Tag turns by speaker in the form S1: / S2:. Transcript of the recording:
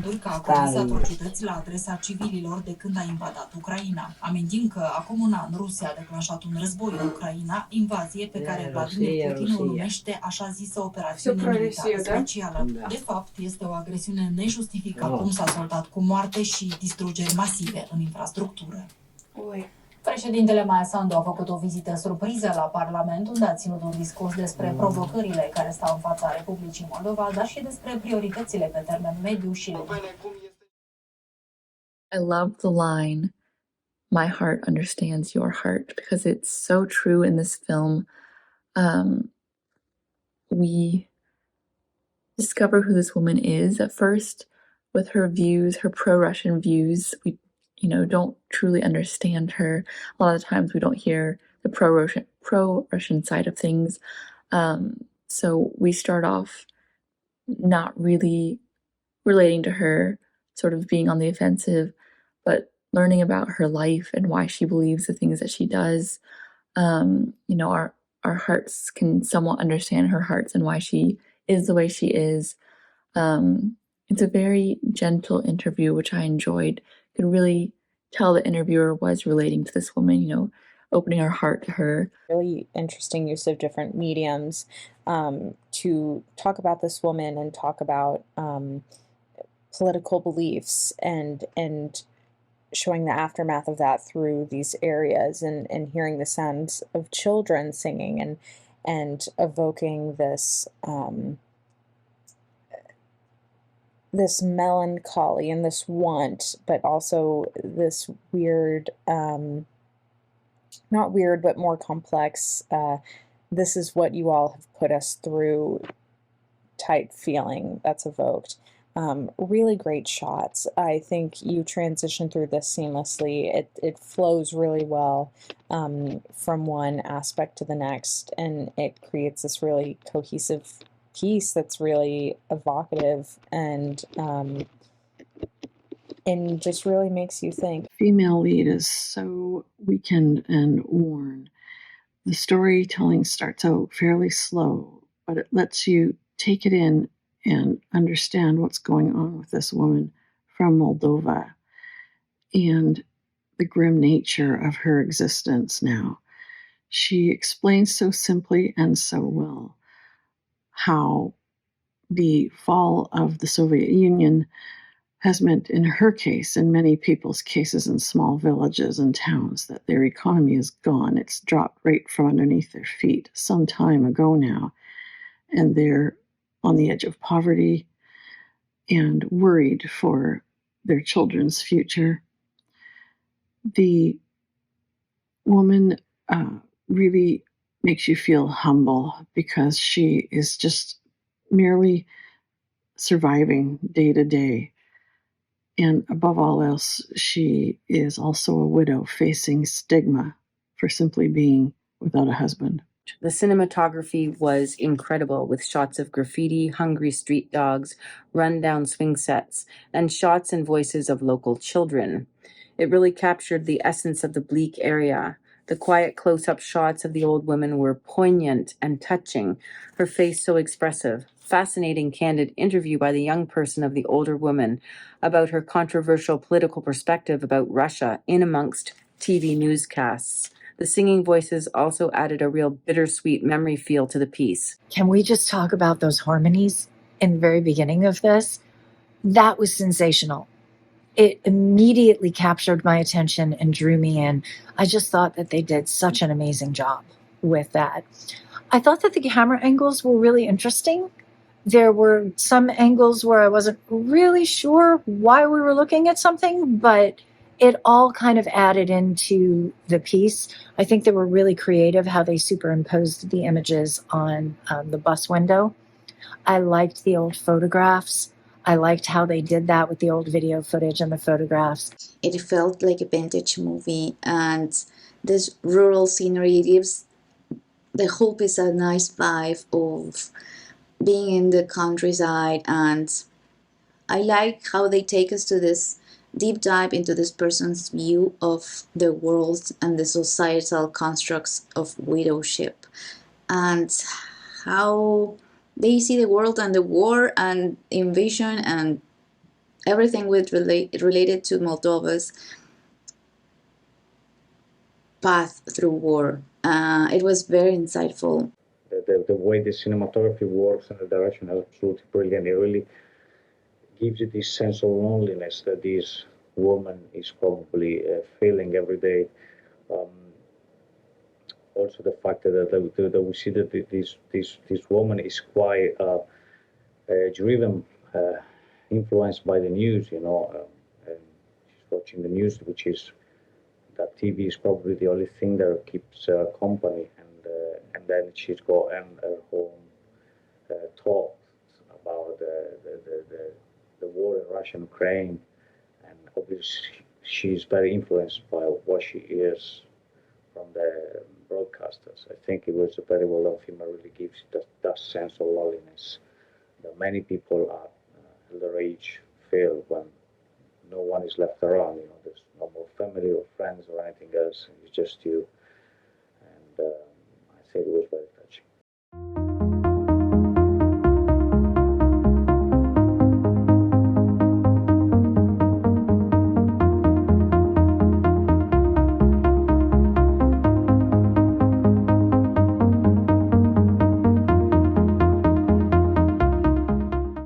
S1: rânduri că a comis atrocități la adresa civililor de când a invadat Ucraina. Amintim că acum un an Rusia a declanșat un război în Ucraina, invazie pe care Vladimir Putin o numește așa zisă operațiune militară specială. De fapt, este o agresiune nejustificată, cum s-a soldat cu moarte și distrugeri masive în infrastructură. Președintele Maia Sandu a făcut o vizită surpriză la Parlament, unde a ținut un discurs despre provocările care stau în fața Republicii Moldova, dar și despre prioritățile pe termen mediu și lung.
S2: I love the line, "My heart understands your heart," because it's so true in this film. We discover who this woman is at first with her views, her pro-Russian views. We don't truly understand her. A lot of the times we don't hear the pro-Russian side of things. So we start off not really relating to her, sort of being on the offensive, but learning about her life and why she believes the things that she does. Our hearts can somewhat understand her hearts and why she is the way she is. It's a very gentle interview, which I enjoyed. You could really tell the interviewer was relating to this woman, opening her heart to her.
S3: Really interesting use of different mediums to talk about this woman and talk about political beliefs and showing the aftermath of that through these areas and hearing the sounds of children singing and evoking this this melancholy and this want, but also this weird, not weird, but more complex, this is what you all have put us through type feeling that's evoked. Really great shots. I think you transition through this seamlessly. It flows really well from one aspect to the next, and it creates this really cohesive piece that's really evocative and just really makes you think.
S4: Female lead is so weakened and worn. The storytelling starts out fairly slow, but it lets you take it in and understand what's going on with this woman from Moldova and the grim nature of her existence now. She explains so simply and so well how the fall of the Soviet Union has meant, in her case, in many people's cases in small villages and towns, that their economy is gone. It's dropped right from underneath their feet some time ago now, and they're on the edge of poverty and worried for their children's future. The woman really makes you feel humble because she is just merely surviving day to day. And above all else, she is also a widow facing stigma for simply being without a husband.
S5: The cinematography was incredible, with shots of graffiti, hungry street dogs, run-down swing sets, and shots and voices of local children. It really captured the essence of the bleak area. The quiet close-up shots of the old woman were poignant and touching, her face so expressive. Fascinating, candid interview by the young person of the older woman about her controversial political perspective about Russia in amongst TV newscasts. The singing voices also added a real bittersweet memory feel to the piece.
S6: Can we just talk about those harmonies in the very beginning of this? That was sensational. It immediately captured my attention and drew me in. I just thought that they did such an amazing job with that. I thought that the camera angles were really interesting. There were some angles where I wasn't really sure why we were looking at something, but it all kind of added into the piece. I think they were really creative how they superimposed the images on the bus window. I liked the old photographs. I liked how they did that with the old video footage and the photographs.
S7: It felt like a vintage movie, and this rural scenery gives the whole piece a nice vibe of being in the countryside, and I like how they take us to this deep dive into this person's view of the world and the societal constructs of widowship, and how they see the world and the war and invasion and everything related to Moldova's path through war. It was very insightful.
S8: The way the cinematography works and the direction is absolutely brilliant. It really gives you this sense of loneliness that this woman is probably feeling every day. Also, the fact that we see that this woman is quite driven, influenced by the news. And she's watching the news, which is that TV is probably the only thing that keeps her company. And then she's got her home thoughts about the war in Russia-Ukraine, and obviously she's very influenced by what she hears from the broadcasters. I think it was a very well done film. It really gives that sense of loneliness that many people at elder age feel when no one is left around. There's no more family or friends or anything else. It's just you. And I think it was very